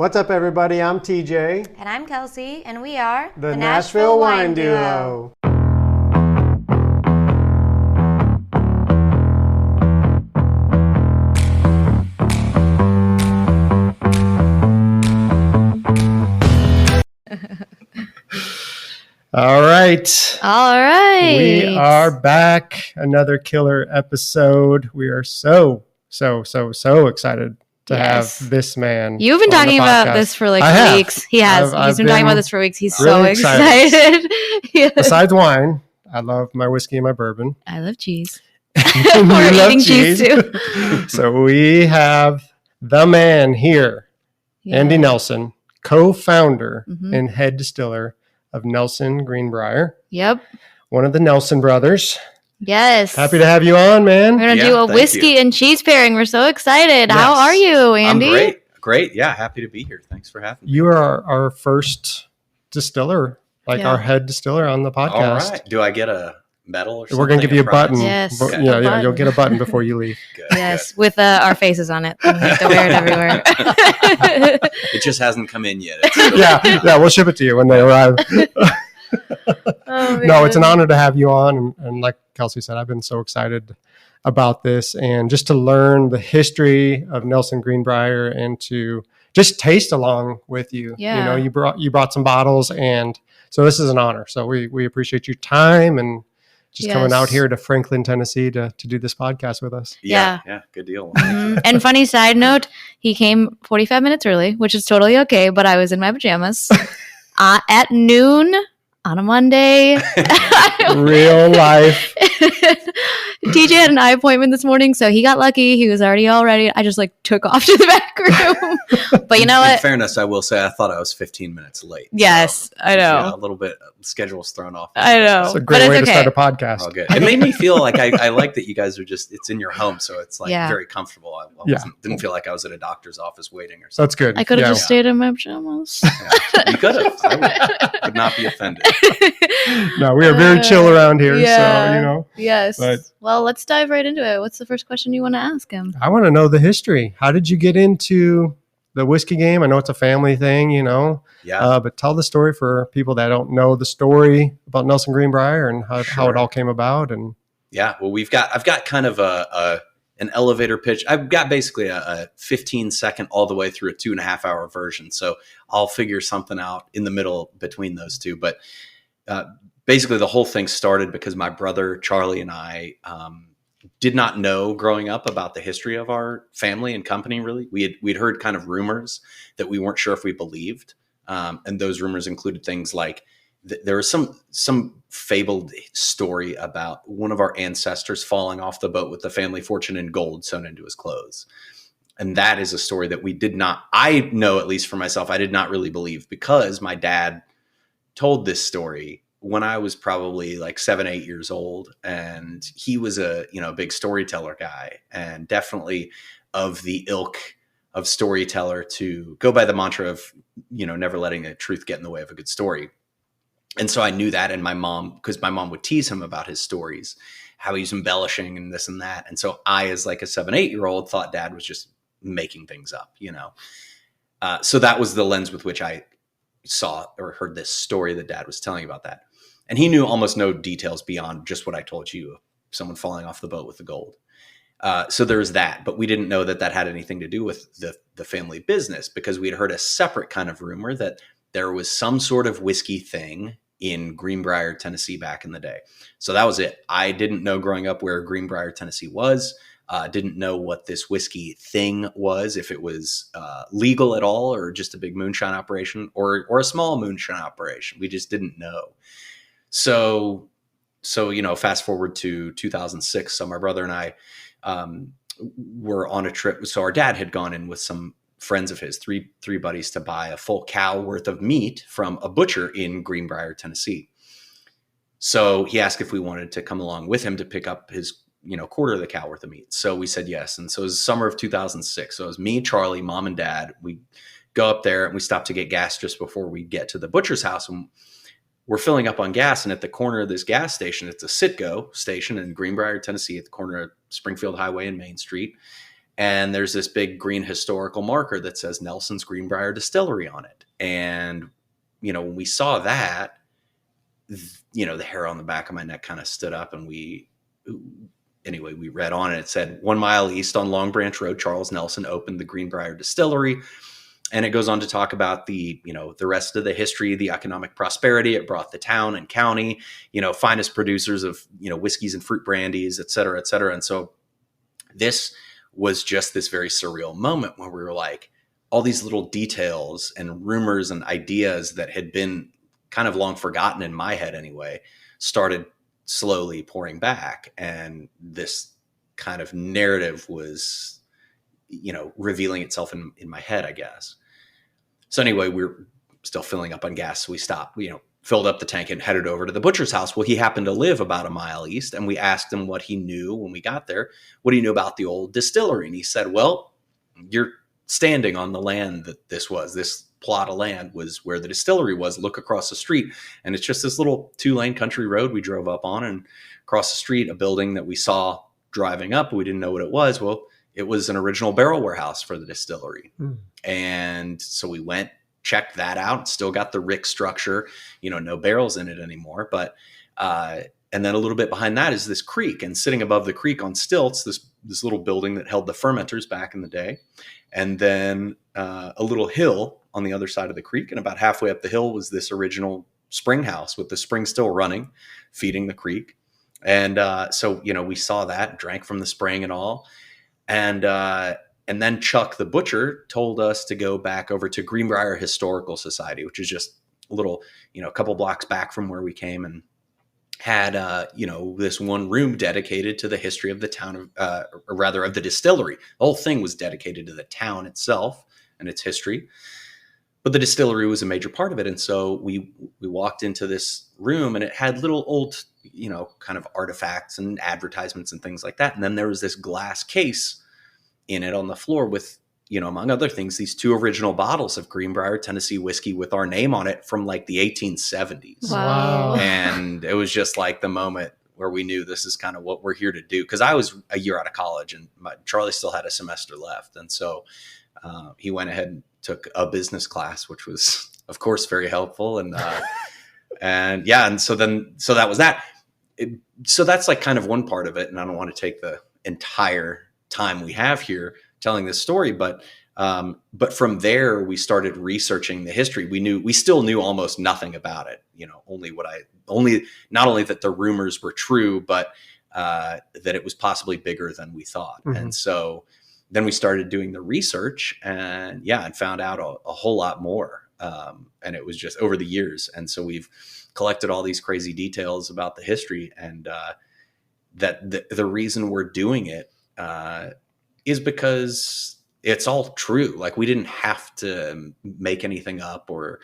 What's up, everybody? I'm TJ. And I'm Kelsey, and we are the Nashville Wine Duo. All right. We are back. Another killer episode. We are so excited to have this man. You've been talking about this for weeks. He has. He's been talking about this for weeks. He's really so excited. Yes. Besides wine, I love my whiskey and my bourbon. I love cheese. We're eating cheese too. So we have the man here, Andy Nelson, co-founder and head distiller of Nelson Greenbrier. Yep. One of the Nelson brothers. Yes. Happy to have you on, man. We're going to do a whiskey and cheese pairing. We're so excited. Yes. How are you, Andy? I'm great. Yeah, happy to be here. Thanks for having me. You are our first distiller, our head distiller on the podcast. All right. Do I get a medal or something? We're going to give you a button. Yes. Yeah, you'll get a button before you leave. Good, yes, with our faces on it. We have to wear it everywhere. It just hasn't come in yet. Yeah, we'll ship it to you when they arrive. No, it's an honor to have you on. And like Kelsey said, I've been so excited about this and just to learn the history of Nelson Greenbrier and to just taste along with you. Yeah. You brought some bottles, and so this is an honor. So we appreciate your time and just coming out here to Franklin, Tennessee to do this podcast with us. Yeah, good deal. And funny side note, he came 45 minutes early, which is totally okay, but I was in my pajamas at noon on a Monday. Real life. TJ had an eye appointment this morning, so he got lucky. He was already all ready. I just took off to the back room. But you know what? In fairness, I will say I thought I was 15 minutes late. Yes, so, I know. Yeah, a little bit. Schedule's thrown off. I know. It's a great way to start a podcast. Oh, good. It made me feel like I like that you guys are it's in your home, so it's very comfortable. I didn't feel like I was at a doctor's office waiting or something. That's good. I could have just stayed in my pajamas. You could have. I would not be offended. No, we are very chill around here, so Yes. But, well, let's dive right into it. What's the first question you want to ask him? I want to know the history. How did you get into the whiskey game? I know it's a family thing, Yeah. But tell the story for people that don't know the story about Nelson Greenbrier and how it all came about. And yeah, well, I've got kind of an elevator pitch. I've got basically a 15-second all the way through a 2.5-hour version. So I'll figure something out in the middle between those two. But basically the whole thing started because my brother Charlie and I did not know growing up about the history of our family and company. Really, we'd heard kind of rumors that we weren't sure if we believed, and those rumors included things like there was some fabled story about one of our ancestors falling off the boat with the family fortune in gold sewn into his clothes, and that is a story that we did not. I know, at least for myself, I did not really believe because my dad told this story when I was probably 7, 8 years old, and he was a big storyteller guy, and definitely of the ilk of storyteller to go by the mantra of never letting the truth get in the way of a good story. And so I knew that, and my mom, because my mom would tease him about his stories, how he's embellishing and this and that, and so I, as a 7, 8-year-old, thought Dad was just making things up, So that was the lens with which I saw or heard this story that Dad was telling about that. And he knew almost no details beyond just what I told you, someone falling off the boat with the gold. So there was that, but we didn't know that had anything to do with the family business, because we had heard a separate kind of rumor that there was some sort of whiskey thing in Greenbrier, Tennessee back in the day. So that was it. I didn't know growing up where Greenbrier, Tennessee was. Didn't know what this whiskey thing was, if it was legal at all or just a big moonshine operation or a small moonshine operation. We just didn't know. So fast forward to 2006. So my brother and I were on a trip. So our dad had gone in with some friends of his, three buddies, to buy a full cow worth of meat from a butcher in Greenbrier, Tennessee. So he asked if we wanted to come along with him to pick up his quarter of the cow worth of meat. So we said yes. And so it was the summer of 2006. So it was me, Charlie, Mom, and Dad. We go up there and we stop to get gas just before we get to the butcher's house. And we're filling up on gas. And at the corner of this gas station, it's a Citgo station in Greenbrier, Tennessee, at the corner of Springfield Highway and Main Street. And there's this big green historical marker that says Nelson's Greenbrier Distillery on it. And, when we saw that, the hair on the back of my neck kind of stood up, and we read on it. It said 1 mile east on Long Branch Road, Charles Nelson opened the Greenbrier Distillery. And it goes on to talk about the rest of the history, the economic prosperity it brought the town and county, finest producers of, whiskeys and fruit brandies, et cetera, et cetera. And so this was just this very surreal moment where we were like, all these little details and rumors and ideas that had been kind of long forgotten in my head anyway, started slowly pouring back. And this kind of narrative was, revealing itself in my head, I guess. So anyway, we were still filling up on gas. So we stopped, filled up the tank and headed over to the butcher's house. Well, he happened to live about a mile east, and we asked him what he knew when we got there. What do you know about the old distillery? And he said, well, you're standing on the land that this plot of land was where the distillery was. Look across the street, and it's just this little 2-lane country road we drove up on, and across the street, a building that we saw driving up. We didn't know what it was. Well, it was an original barrel warehouse for the distillery. And so we went, checked that out, still got the rick structure, no barrels in it anymore. But, and then a little bit behind that is this creek, and sitting above the creek on stilts, this little building that held the fermenters back in the day. And then a little hill on the other side of the creek. And about halfway up the hill was this original spring house with the spring still running, feeding the creek. And so, we saw that, drank from the spring and all. And then Chuck, the butcher, told us to go back over to Greenbrier Historical Society, which is just a little, a couple blocks back from where we came, and had, this one room dedicated to the history of the town, or rather of the distillery. The whole thing was dedicated to the town itself and its history, but the distillery was a major part of it. And so we walked into this room, and it had little old, kind of artifacts and advertisements and things like that. And then there was this glass case in it on the floor with, among other things, these 2 original bottles of Greenbrier Tennessee whiskey with our name on it from like the 1870s. Wow. And it was just like the moment where we knew this is kind of what we're here to do. Cause I was a year out of college, and Charlie still had a semester left. And so he went ahead and took a business class, which was of course very helpful. And, and so that was that. So that's like kind of one part of it. And I don't want to take the entire time we have here telling this story, but from there we started researching the history. We still knew almost nothing about it, not only that the rumors were true, but that it was possibly bigger than we thought. Mm-hmm. And so then we started doing the research, and found out a whole lot more. And it was just over the years. And so we've collected all these crazy details about the history, and that the reason we're doing it is because it's all true. Like, we didn't have to make anything up or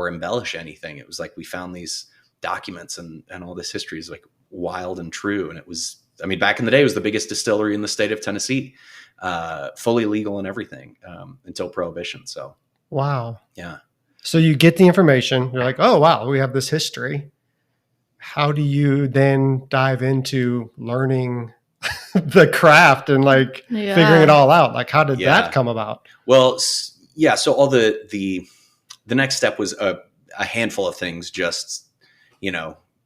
embellish anything. It was like we found these documents, and all this history is like wild and true. And it was, back in the day, it was the biggest distillery in the state of Tennessee, fully legal and everything, until Prohibition. So, wow. Yeah. So you get the information. You're like, oh, wow, we have this history. How do you then dive into learning the craft and figuring it all out? Like, how did that come about? Well, so all the next step was a handful of things, just,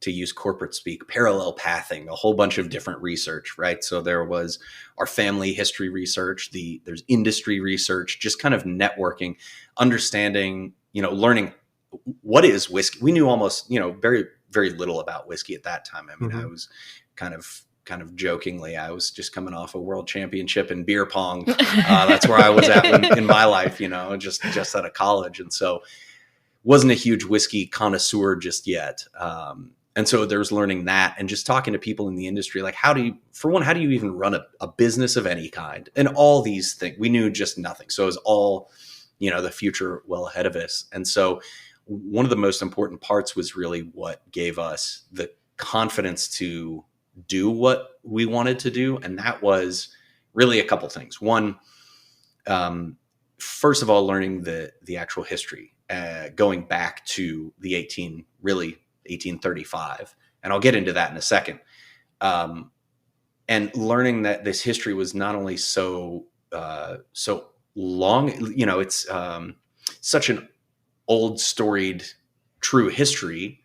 to use corporate speak, parallel pathing, a whole bunch of different research, right? So there was our family history research, there's industry research, just kind of networking, understanding, learning what is whiskey. We knew almost, very, very little about whiskey at that time. Mm-hmm. I was kind of jokingly, I was just coming off a world championship in beer pong. That's where I was at in my life, just out of college. And so wasn't a huge whiskey connoisseur just yet. And so there's learning that, and just talking to people in the industry, like, how do you even run a business of any kind? And all these things, we knew just nothing. So it was all, the future well ahead of us. And so one of the most important parts was really what gave us the confidence to do what we wanted to do. And that was really a couple things. One, first of all, learning the actual history, going back to the 1835. And I'll get into that in a second. And learning that this history was not only so so long, you know, it's such an old storied true history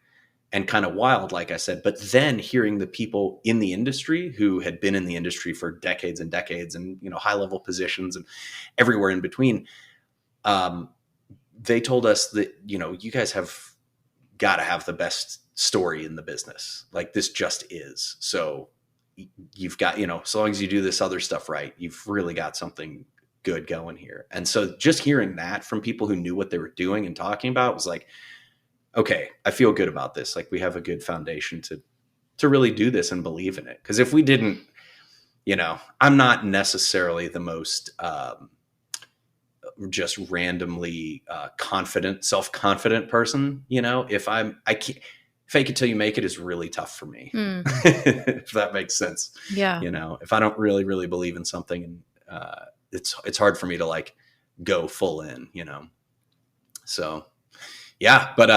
and kind of wild, like I said, but then hearing the people in the industry who had been in the industry for decades and decades and, you know, high level positions and everywhere in between, they told us that, you know, you guys have got to have the best story in the business. Like, this just is. So you've got, you know, so long as you do this other stuff right, you've really got something good going here. And so just hearing that from people who knew what they were doing and talking about was like, okay, I feel good about this. Like, we have a good foundation to really do this and believe in it. Because if we didn't, you know, I'm not necessarily the most just randomly self-confident person. You know, if fake it till you make it is really tough for me. If that makes sense. Yeah. You know, if I don't really, really believe in something, and it's hard for me to like go full in, you know? So yeah, but,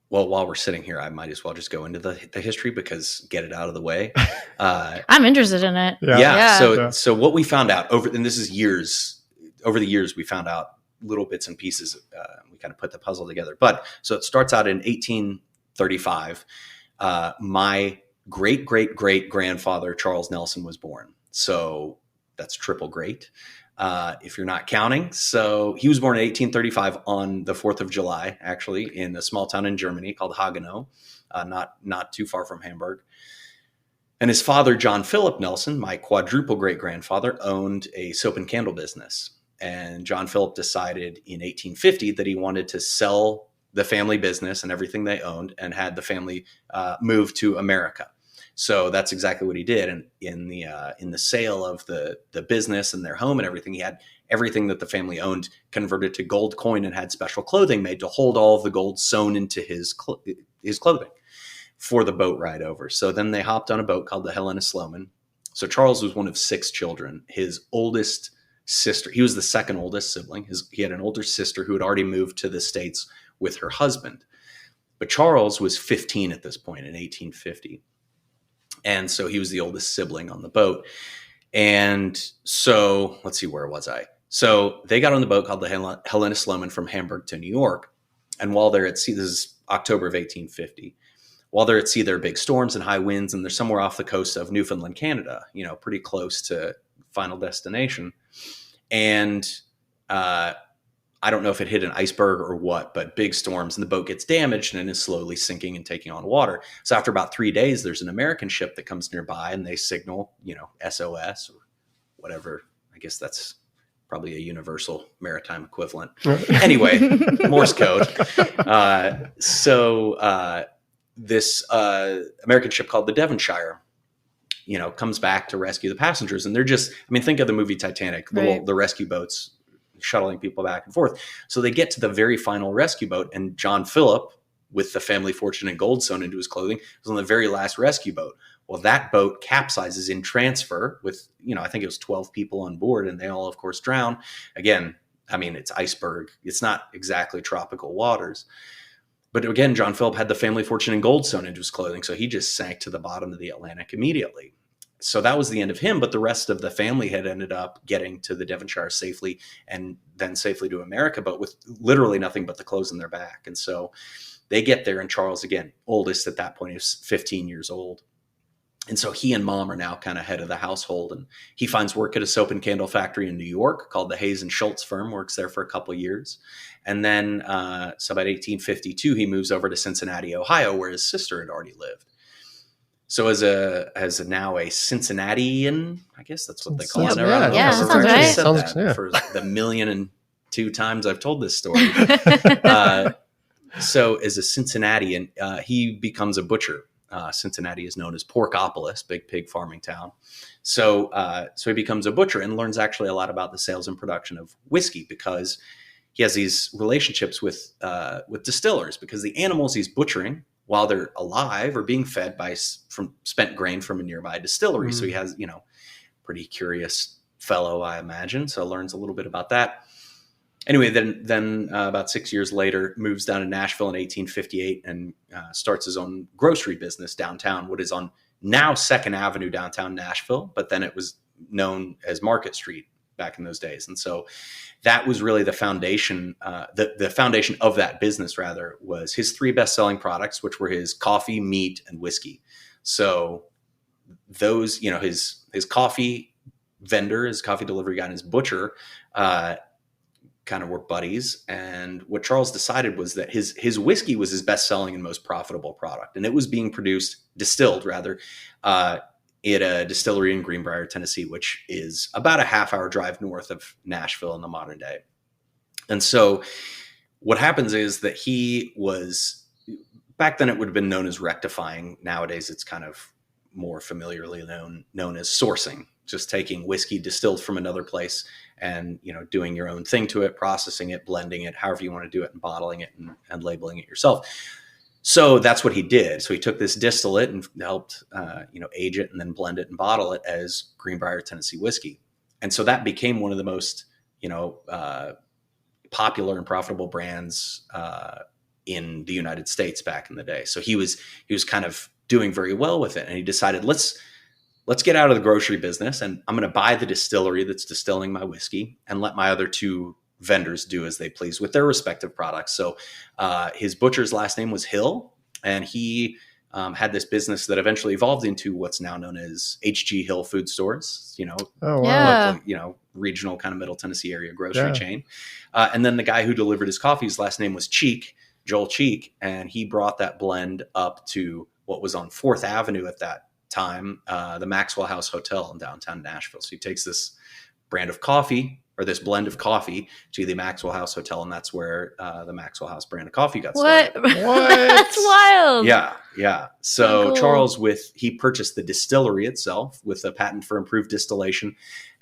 well, while we're sitting here, I might as well just go into the history, because get it out of the way. I'm interested in it. Yeah. So what we found out over the years, we found out little bits and pieces. We kind of put the puzzle together, but so it starts out in 1835. My great grandfather, Charles Nelson, was born. So that's triple great. If you're not counting. So he was born in 1835 on the 4th of July, actually, in a small town in Germany called Hagenau, not too far from Hamburg. And his father, John Philip Nelson, my quadruple great-grandfather, owned a soap and candle business. And John Philip decided in 1850 that he wanted to sell the family business and everything they owned and had the family move to America. So that's exactly what he did. And in the sale of the business and their home and everything, he had everything that the family owned converted to gold coin and had special clothing made to hold all of the gold sewn into his clothing for the boat ride over. So then they hopped on a boat called the Helena Sloman. So Charles was one of 6 children. His oldest sister, he was the second oldest sibling. He had an older sister who had already moved to the States with her husband. But Charles was 15 at this point in 1850. And so he was the oldest sibling on the boat. And so let's see, where was I? So they got on the boat called the Helena Sloman from Hamburg to New York. And while they're at sea, this is October of 1850. While they're at sea, there are big storms and high winds, and they're somewhere off the coast of Newfoundland, Canada, you know, pretty close to final destination. And I don't know if it hit an iceberg or what, but big storms, and the boat gets damaged and is slowly sinking and taking on water. So after about 3 days, there's an American ship that comes nearby, and they signal, you know, SOS or whatever. I guess that's probably a universal maritime equivalent. Anyway, Morse code. So this American ship called the Devonshire, you know, comes back to rescue the passengers. And they're just, I mean, think of the movie Titanic, the rescue boats shuttling people back and forth. So they get to the very final rescue boat, and John Philip, with the family fortune and gold sewn into his clothing, was on the very last rescue boat. Well, that boat capsizes in transfer with, you know, I think it was 12 people on board, and they all, of course, drown. Again, I mean, it's iceberg. It's not exactly tropical waters. But again, John Philip had the family fortune and gold sewn into his clothing, so he just sank to the bottom of the Atlantic immediately. So that was the end of him, but the rest of the family had ended up getting to the Devonshire safely and then safely to America, but with literally nothing but the clothes in their back. And so they get there, and Charles, again, oldest at that point, is 15 years old. And so he and mom are now kind of head of the household, and he finds work at a soap and candle factory in New York called the Hayes and Schultz firm, works there for a couple of years. And then, so about 1852, he moves over to Cincinnati, Ohio, where his sister had already lived. So as now a Cincinnatian, I guess that's what they call it. Yeah, that sounds right. For the 1,000,002 times I've told this story. So as a Cincinnatian, he becomes a butcher. Cincinnati is known as Porkopolis, big pig farming town. So he becomes a butcher and learns actually a lot about the sales and production of whiskey, because he has these relationships with distillers, because the animals he's butchering while they're alive are being fed from spent grain from a nearby distillery. So he has, you know, pretty curious fellow, I imagine. So learns a little bit about that. Anyway, then about 6 years later, moves down to Nashville in 1858 and starts his own grocery business downtown, what is on now 2nd Avenue downtown Nashville, but then it was known as Market Street back in those days. And so that was really the foundation. The foundation of that business, rather, was his 3 best-selling products, which were his coffee, meat, and whiskey. So those, his coffee vendor, his coffee delivery guy, and his butcher kind of were buddies. And what Charles decided was that his whiskey was his best-selling and most profitable product, and it was being distilled at a distillery in Greenbrier, Tennessee, which is about a half-hour drive north of Nashville in the modern day. And so what happens is that he was, back then it would have been known as rectifying. Nowadays it's kind of more familiarly known as sourcing, just taking whiskey distilled from another place and, doing your own thing to it, processing it, blending it, however you want to do it, and bottling it and labeling it yourself. So that's what he did. So he took this distillate and helped, age it and then blend it and bottle it as Greenbrier Tennessee whiskey. And so that became one of the most, popular and profitable brands in the United States back in the day. So he was kind of doing very well with it. And he decided, let's get out of the grocery business, and I'm going to buy the distillery that's distilling my whiskey and let my other 2 vendors do as they please with their respective products. So his butcher's last name was Hill, and he had this business that eventually evolved into what's now known as H.G. Hill Food Stores, Oh, wow. Yeah. Regional kind of Middle Tennessee area grocery chain. And then the guy who delivered his coffee, his last name was Cheek, Joel Cheek, and he brought that blend up to what was on 4th Avenue at that time, the Maxwell House Hotel in downtown Nashville. So he takes this brand of coffee, or this blend of coffee, to the Maxwell House Hotel, and that's where the Maxwell House brand of coffee got started. What? That's wild. Yeah. So Cool. Charles, he purchased the distillery itself with a patent for improved distillation.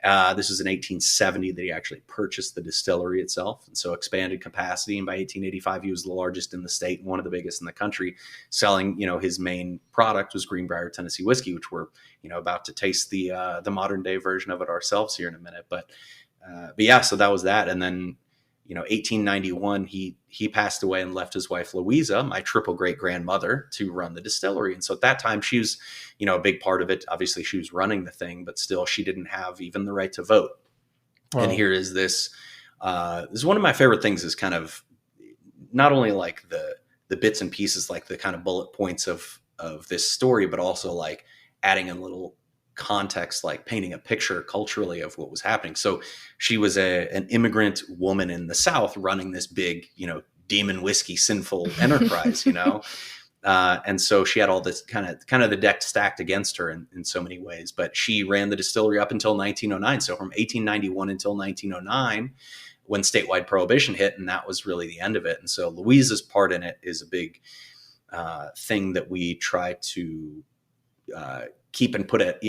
This was in 1870 that he actually purchased the distillery itself, and so expanded capacity. And by 1885, he was the largest in the state and one of the biggest in the country, selling, his main product was Greenbrier Tennessee whiskey, which we're, about to taste the modern day version of it ourselves here in a minute. But yeah, so that was that. And then, 1891, he passed away and left his wife, Louisa, my triple great grandmother, to run the distillery. And so at that time, she was, a big part of it. Obviously she was running the thing, but still she didn't have even the right to vote. Wow. And here is this is one of my favorite things, is kind of not only like the bits and pieces, like the kind of bullet points of this story, but also like adding a little context, like painting a picture culturally of what was happening. So she was an immigrant woman in the South running this big, demon whiskey sinful enterprise, and so she had all this kind of the deck stacked against her in so many ways. But she ran the distillery up until 1909. So from 1891 until 1909, when statewide prohibition hit, and that was really the end of it. And so Louisa's part in it is a big thing that we try to keep and put it,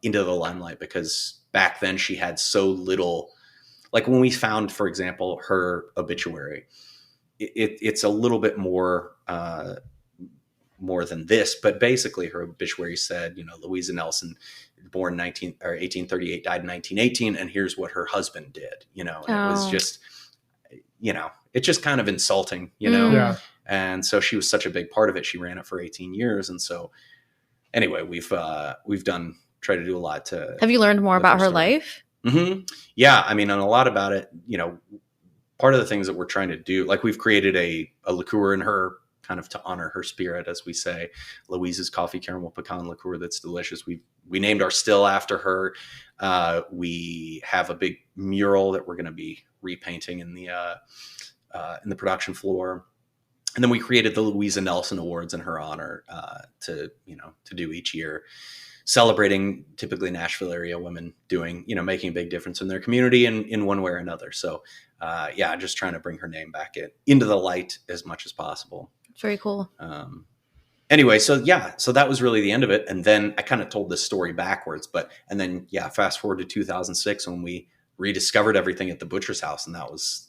into the limelight, because back then she had so little. Like when we found, for example, her obituary, it's a little bit more than this, but basically her obituary said, Louisa Nelson, born 1838, died in 1918, and here's what her husband did, and it was just, it's just kind of insulting, Yeah. And so she was such a big part of it. She ran it for 18 years, and so. Anyway, we've tried to do a lot to. Have you learned more about her life? Mm-hmm. Yeah, I mean, and a lot about it. Part of the things that we're trying to do, like we've created a liqueur in her, kind of to honor her spirit, as we say, Louisa's Coffee Caramel Pecan Liqueur that's delicious. We named our still after her. We have a big mural that we're going to be repainting in the production floor. And then we created the Louisa Nelson Awards in her honor to do each year, celebrating typically Nashville area women doing, making a big difference in their community in one way or another. So, just trying to bring her name back into the light as much as possible. Very cool. Anyway, so that was really the end of it. And then I kind of told this story backwards, fast forward to 2006 when we rediscovered everything at the butcher's house, and that was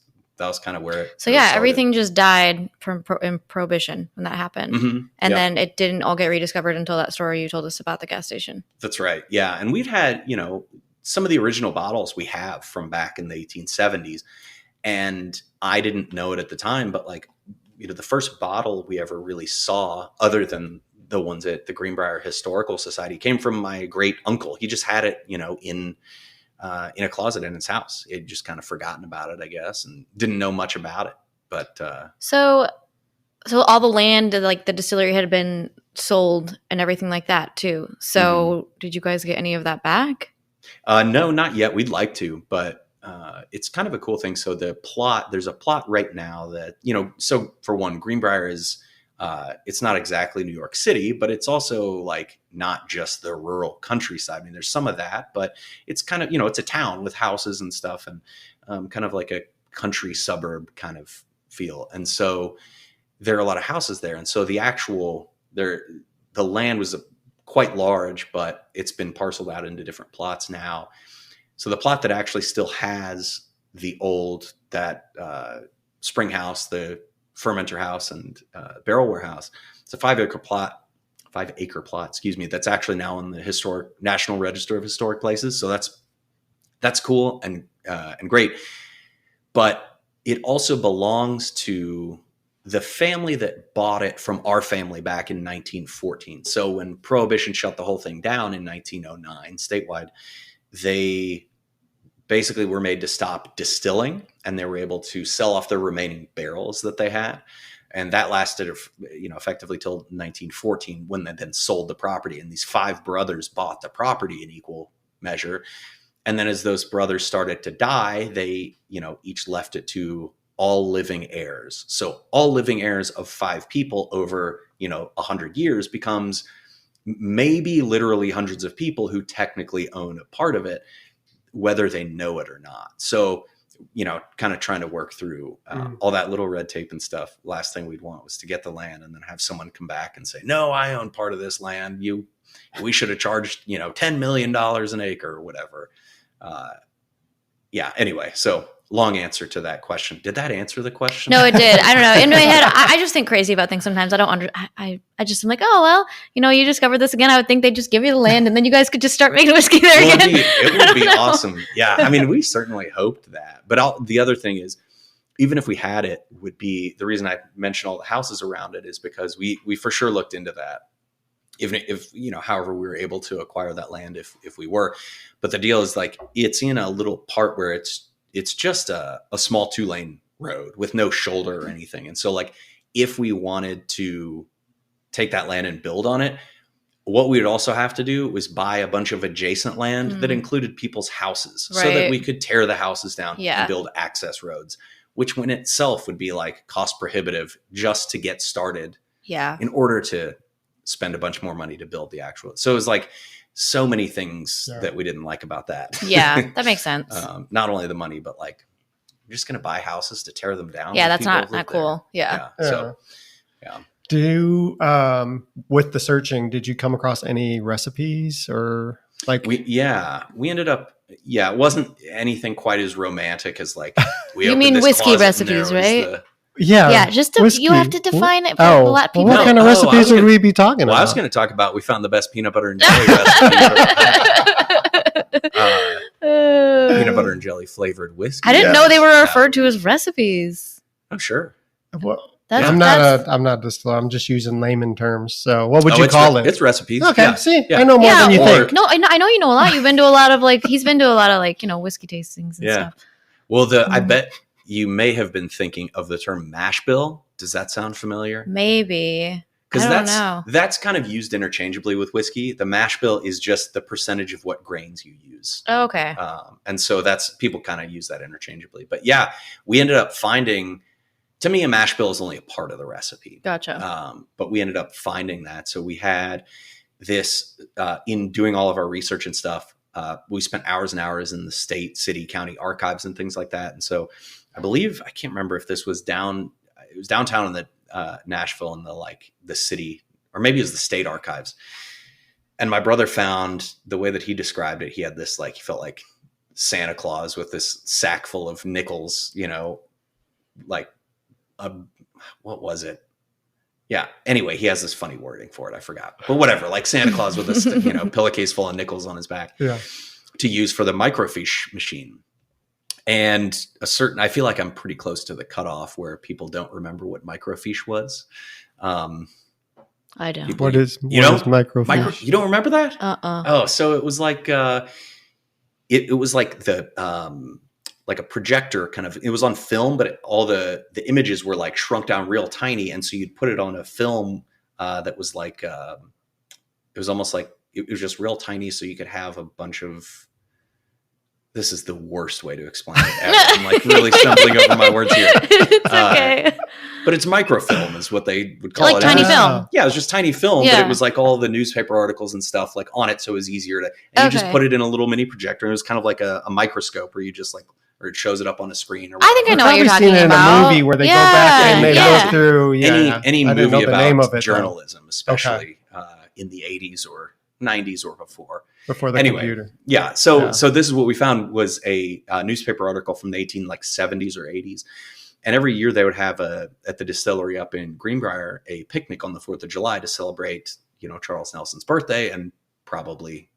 kind of where it started. Everything just died from in Prohibition when that happened. Mm-hmm. And then it didn't all get rediscovered until that story you told us about the gas station. That's right. Yeah. And we've had, some of the original bottles we have from back in the 1870s. And I didn't know it at the time, but the first bottle we ever really saw, other than the ones at the Greenbrier Historical Society, came from my great uncle. He just had it, in in a closet in his house. He'd just kind of forgotten about it, I guess, and didn't know much about it. But so all the land, like the distillery, had been sold and everything like that too. So did you guys get any of that back? No, not yet. We'd like to, but it's kind of a cool thing. So there's a plot right now that, so for one, Greenbrier is, it's not exactly New York City, but it's also like not just the rural countryside. I mean, there's some of that, but it's kind of, it's a town with houses and stuff, and kind of like a country suburb kind of feel. And so there are a lot of houses there. And so the land was quite large, but it's been parceled out into different plots now. So the plot that actually still has the old, that spring house, the fermenter house, and barrel warehouse, it's a 5-acre plot, that's actually now in the National Register of Historic Places. So that's cool and great. But it also belongs to the family that bought it from our family back in 1914. So when Prohibition shut the whole thing down in 1909 statewide, they basically were made to stop distilling, and they were able to sell off the remaining barrels that they had. And that lasted, effectively till 1914, when they then sold the property. And these 5 brothers bought the property in equal measure. And then as those brothers started to die, they, each left it to all living heirs. So all living heirs of 5 people over, 100 years becomes maybe literally hundreds of people who technically own a part of it, whether they know it or not. So, kind of trying to work through all that little red tape and stuff. Last thing we'd want was to get the land and then have someone come back and say, no, I own part of this land. We should have charged, $10 million an acre or whatever. Anyway, so long answer to that question. Did that answer the question? No, it did. I don't know. In my head, I just think crazy about things sometimes. I don't I just am like, oh, well, you discovered this again. I would think they'd just give you the land and then you guys could just start making whiskey there again. It would be awesome. Yeah. I mean, we certainly hoped that. But the other thing is, even if we had it, would be the reason I mentioned all the houses around it is because we for sure looked into that. Even if, however we were able to acquire that land, if we were. But the deal is like, it's in a little part where it's just a small 2-lane road with no shoulder or anything. And so like, if we wanted to take that land and build on it, what we would also have to do was buy a bunch of adjacent land that included people's houses so that we could tear the houses down and build access roads, which in itself would be like cost prohibitive just to get started in order to spend a bunch more money to build the actual. So it was like so many things that we didn't like about that. Yeah, that makes sense. Not only the money, but like, you're just going to buy houses to tear them down. Yeah, that's not cool. Yeah. So, with the searching, did you come across any recipes or like? We ended up, it wasn't anything quite as romantic as like, you mean whiskey recipes, right? Yeah, just you have to define it for a lot of people. What kind of recipes would we be talking about? I was going to talk about, we found the best peanut butter and jelly recipe. Peanut butter and jelly flavored whiskey. I didn't know they were referred to as recipes. Oh, sure. Well, I'm not a distiller. I'm just using layman terms. So what would you call it? It's recipes. Okay. See, I know more than you think. No, I know you know a lot. You've been to a lot of he's been to a lot of whiskey tastings and stuff. Well, I bet you may have been thinking of the term mash bill. Does that sound familiar? Maybe. Because that's kind of used interchangeably with whiskey. The mash bill is just the percentage of what grains you use. Oh, okay. And so people kind of use that interchangeably. But yeah, we ended up finding, to me, a mash bill is only a part of the recipe. Gotcha. But we ended up finding that. So we had this, in doing all of our research and stuff, we spent hours and hours in the state, city, county archives and things like that. And so I believe, I can't remember if this was downtown in the Nashville in the city, or maybe it was the state archives. And my brother found, the way that he described it, he had this, he felt like Santa Claus with this sack full of nickels, what was it? Yeah. Anyway, he has this funny wording for it. I forgot, but whatever, like Santa Claus with this, pillowcase full of nickels on his back to use for the microfiche machine. And I feel like I'm pretty close to the cutoff where people don't remember what microfiche was. I don't. What is microfiche? You don't remember that? Uh-uh. Oh, so it was like, it was like like a projector kind of, it was on film, but all the images were like shrunk down real tiny. And so you'd put it on a film that was like, it was almost like, it was just real tiny. So you could have a bunch of, this is the worst way to explain it ever. I'm like really stumbling over my words here. It's okay. But it's microfilm is what they would call like it. Tiny film. Yeah, it was just tiny film, but it was like all the newspaper articles and stuff like on it. So it was easier to, and you just put it in a little mini projector. And it was kind of like a microscope where you just like, or it shows it up on a screen. Or I think I know what you're talking seen it about. in a movie where they go back and they go through any movie about it, journalism, especially in the 80s or 90s or before the computer. Yeah. So this is what we found was a newspaper article from the 70s or 80s. And every year they would have at the distillery up in Greenbrier, a picnic on the 4th of July to celebrate, Charles Nelson's birthday. And probably,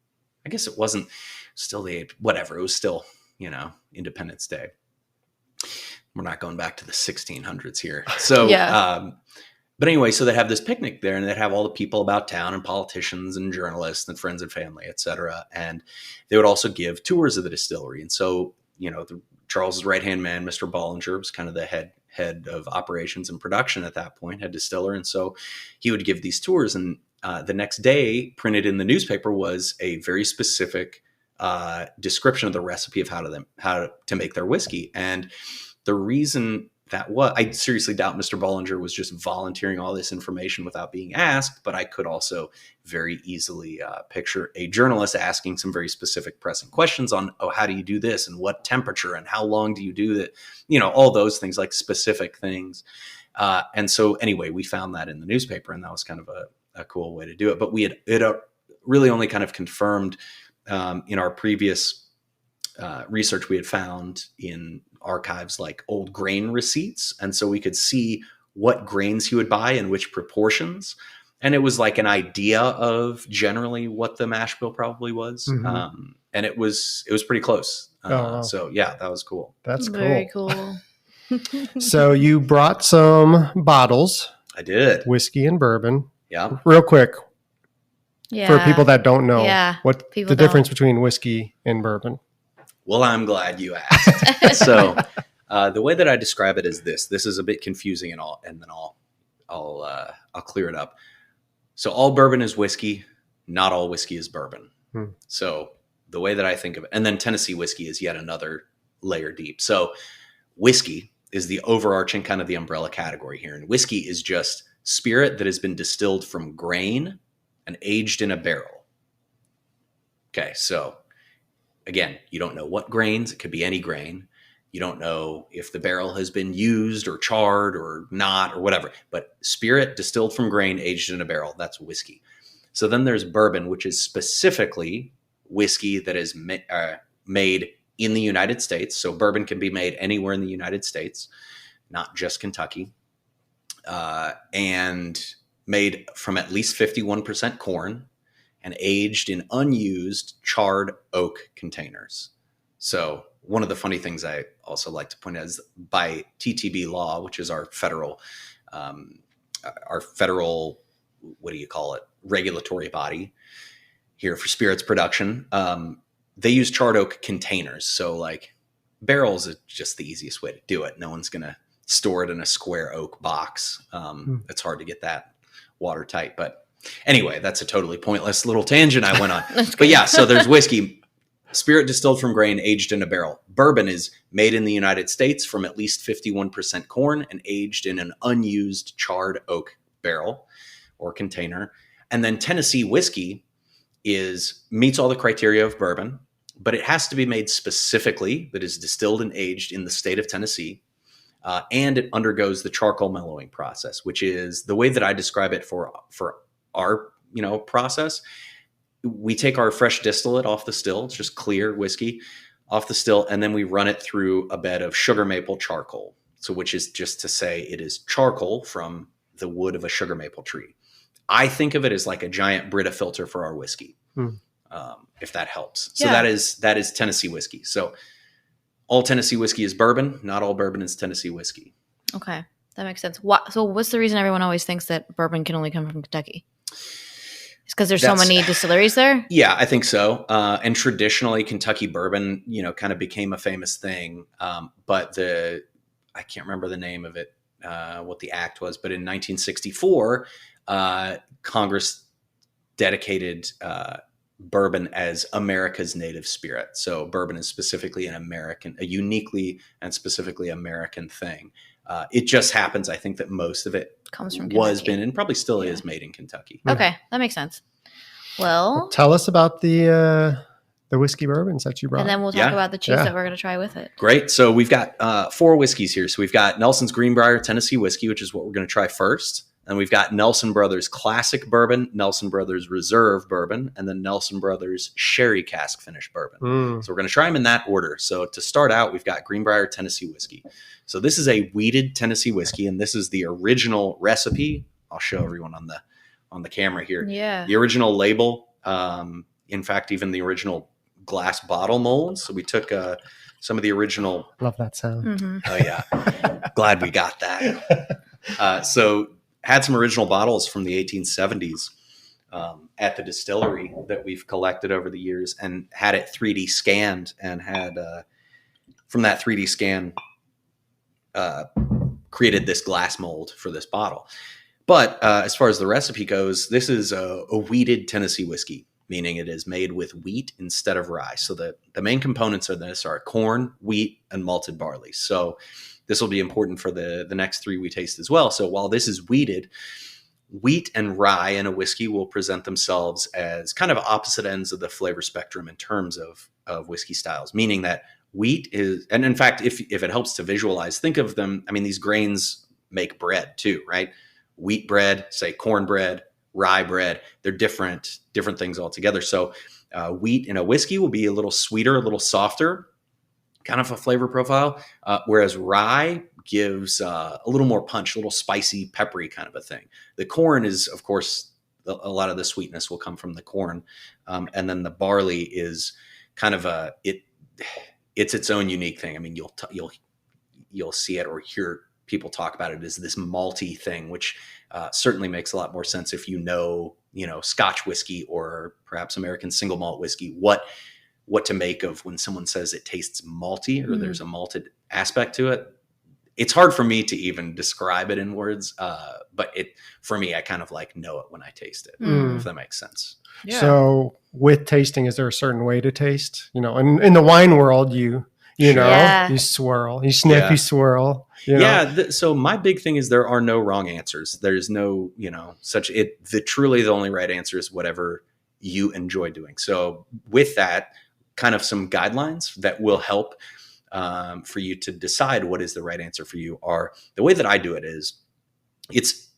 I guess it wasn't still the 8th, whatever. It was still, Independence Day. We're not going back to the 1600s here. So, but anyway, so they have this picnic there and they'd have all the people about town and politicians and journalists and friends and family, et cetera. And they would also give tours of the distillery. And so, Charles's right-hand man, Mr. Bollinger, was kind of the head of operations and production at that point, head distiller. And so he would give these tours. And the next day, printed in the newspaper, was a very specific description of the recipe of how to make their whiskey. And the reason that I seriously doubt Mr. Bollinger was just volunteering all this information without being asked, but I could also very easily picture a journalist asking some very specific pressing questions on, how do you do this and what temperature and how long do you do that? All those things, like specific things. And so anyway, we found that in the newspaper, and that was kind of a cool way to do it. But it really only kind of confirmed in our previous research we had found in archives like old grain receipts. And so we could see what grains he would buy in which proportions. And it was like an idea of generally what the mash bill probably was. Mm-hmm. And it was pretty close. Wow. So yeah, that was cool. That's cool. Very cool. So you brought some bottles. I did. Whiskey and bourbon. Yeah. Real quick. Yeah. For people that don't know what people the difference between whiskey and bourbon. Well, I'm glad you asked. So the way that I describe it is this is a bit confusing and then I'll clear it up. So all bourbon is whiskey, not all whiskey is bourbon. So the way that I think of it, and then Tennessee whiskey is yet another layer deep. So whiskey is the overarching kind of the umbrella category here. And whiskey is just spirit that has been distilled from grain and aged in a barrel. Okay, so again, you don't know what grains. It could be any grain. You don't know if the barrel has been used or charred or not or whatever. But spirit distilled from grain, aged in a barrel, that's whiskey. So then there's bourbon, which is specifically whiskey that is made in the United States. So bourbon can be made anywhere in the United States, not just Kentucky, and made from at least 51% corn and aged in unused charred oak containers. So one of the funny things I also like to point out is by TTB law, which is our federal, what do you call it, regulatory body here for spirits production. They use charred oak containers. So like barrels is just the easiest way to do it. No one's going to store it in a square oak box. It's hard to get that watertight, but anyway, that's a totally pointless little tangent I went on. But yeah, so there's whiskey, spirit distilled from grain, aged in a barrel. Bourbon is made in the United States from at least 51% corn and aged in an unused charred oak barrel or container. And then Tennessee whiskey meets all the criteria of bourbon, but it has to be made specifically that is distilled and aged in the state of Tennessee. And it undergoes the charcoal mellowing process, which is the way that I describe it for our process. We take our fresh distillate off the still. It's just clear whiskey off the still. And then we run it through a bed of sugar maple charcoal. So which is just to say it is charcoal from the wood of a sugar maple tree. I think of it as like a giant Brita filter for our whiskey, if that helps. So that is Tennessee whiskey. So all Tennessee whiskey is bourbon. Not all bourbon is Tennessee whiskey. Okay. That makes sense. So what's the reason everyone always thinks that bourbon can only come from Kentucky? because there's so many distilleries there? Yeah, I think so. And traditionally, Kentucky bourbon, kind of became a famous thing. But I can't remember the name of it, what the act was. But in 1964, Congress dedicated bourbon as America's native spirit. So bourbon is specifically a uniquely and specifically American thing. It just happens, I think, that most of it comes from Kentucky. And probably still is made in Kentucky. Okay, that makes sense. Well, tell us about the whiskey bourbons that you brought. And then we'll talk about the cheese that we're going to try with it. Great. So we've got 4 whiskeys here. So we've got Nelson's Greenbrier Tennessee whiskey, which is what we're going to try first. And we've got Nelson Brothers Classic Bourbon, Nelson Brothers Reserve Bourbon, and then Nelson Brothers Sherry Cask Finished Bourbon. So we're going to try them in that order. So to start out, we've got Greenbrier Tennessee whiskey. So this is a wheated Tennessee whiskey, and this is the original recipe. I'll show everyone on the camera here. Yeah. The original label, in fact, even the original glass bottle molds. So we took some of the original. Love that sound. Mm-hmm. Oh yeah. Glad we got that. So had some original bottles from the 1870s at the distillery that we've collected over the years, and had it 3D scanned, and had from that 3D scan created this glass mold for this bottle. But as far as the recipe goes, this is a wheated Tennessee whiskey, meaning it is made with wheat instead of rye. So the main components of this are corn, wheat, and malted barley. So this will be important for the next 3 we taste as well. So while this is wheated, wheat and rye in a whiskey will present themselves as kind of opposite ends of the flavor spectrum in terms of whiskey styles, meaning that wheat is, and in fact, if it helps to visualize, think of them, I mean, these grains make bread too, right? Wheat bread, say cornbread, rye bread, they're different things altogether. So wheat in a whiskey will be a little sweeter, a little softer, kind of a flavor profile, whereas rye gives a little more punch, a little spicy, peppery kind of a thing. The corn is, of course, a lot of the sweetness will come from the corn, and then the barley is kind of it's its own unique thing. I mean, you'll see it or hear people talk about it as this malty thing, which certainly makes a lot more sense if you know Scotch whiskey or perhaps American single malt whiskey, what to make of when someone says it tastes malty or there's a malted aspect to it. It's hard for me to even describe it in words, but for me, I kind of know it when I taste it, if that makes sense. Yeah. So with tasting, is there a certain way to taste? In the wine world, you swirl, you sniff, you swirl. So my big thing is there are no wrong answers. There's no, truly the only right answer is whatever you enjoy doing. So with that, kind of some guidelines that will help for you to decide what is the right answer for you are the way that I do it is it's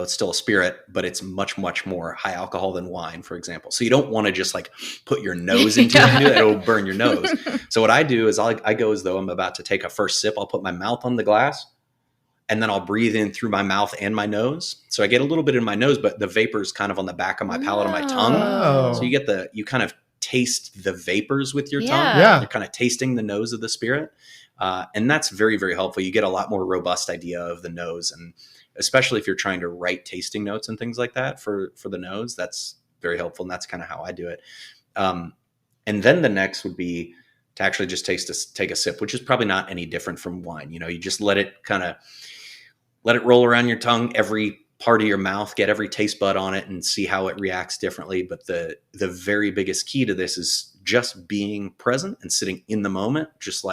still a spirit, but it's much, much more high alcohol than wine, for example. So you don't want to just put your nose into it. It'll burn your nose. So what I do is I go as though I'm about to take a first sip. I'll put my mouth on the glass and then I'll breathe in through my mouth and my nose. So I get a little bit in my nose, but the vapor's kind of on the back of my palate and my tongue. So you kind of taste the vapors with your tongue. Yeah. You're kind of tasting the nose of the spirit. And that's very, very helpful. You get a lot more robust idea of the nose, and especially if you're trying to write tasting notes and things like that for the nose, that's very helpful. And that's kind of how I do it. And then the next would be to actually just take a sip, which is probably not any different from wine. You just let it roll around your tongue, every part of your mouth, get every taste bud on it and see how it reacts differently. But the very biggest key to this is just being present and sitting in the moment, just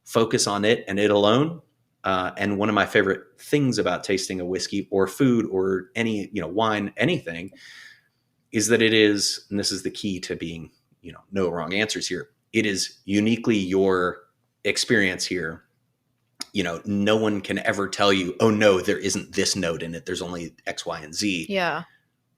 focus on it and it alone. And one of my favorite things about tasting a whiskey or food or any, wine, anything, is that it is, and this is the key to being, no wrong answers here. It is uniquely your experience here. No one can ever tell you, oh no, there isn't this note in it. There's only X, Y, and Z. Yeah.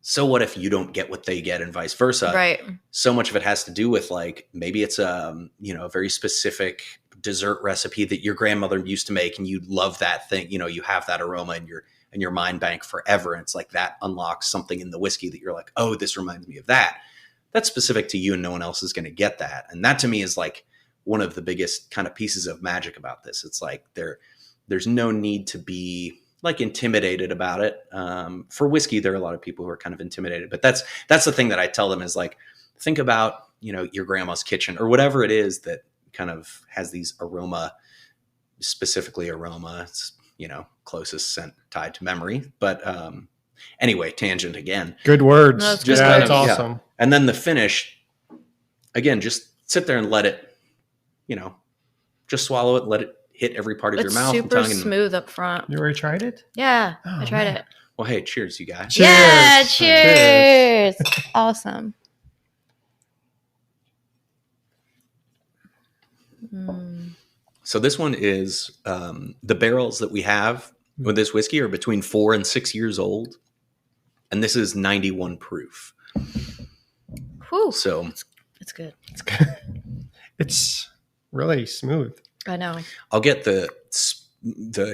So what if you don't get what they get and vice versa? Right. So much of it has to do with maybe it's a very specific dessert recipe that your grandmother used to make and you love that thing. You have that aroma in your mind bank forever. And it's that unlocks something in the whiskey that you're oh, this reminds me of that. That's specific to you and no one else is going to get that. And that to me is one of the biggest kind of pieces of magic about this. It's there's no need to be like intimidated about it. For whiskey, there are a lot of people who are kind of intimidated, but that's the thing that I tell them is like, think about, your grandma's kitchen or whatever it is that kind of has these specifically aroma. It's, closest scent tied to memory. But anyway, tangent again. Good words. No, just kind that's awesome. Yeah. And then the finish, again, just sit there and let it, just swallow it, let it hit every part of your mouth. It's super smooth up front. You already tried it? Yeah, I tried it. Well, hey, cheers, you guys. Cheers. Yeah, cheers. Awesome. So this one is the barrels that we have with this whiskey are between 4 and 6 years old, and this is 91 proof. Whew. So it's good. It's good. It's really smooth. I know. I'll get the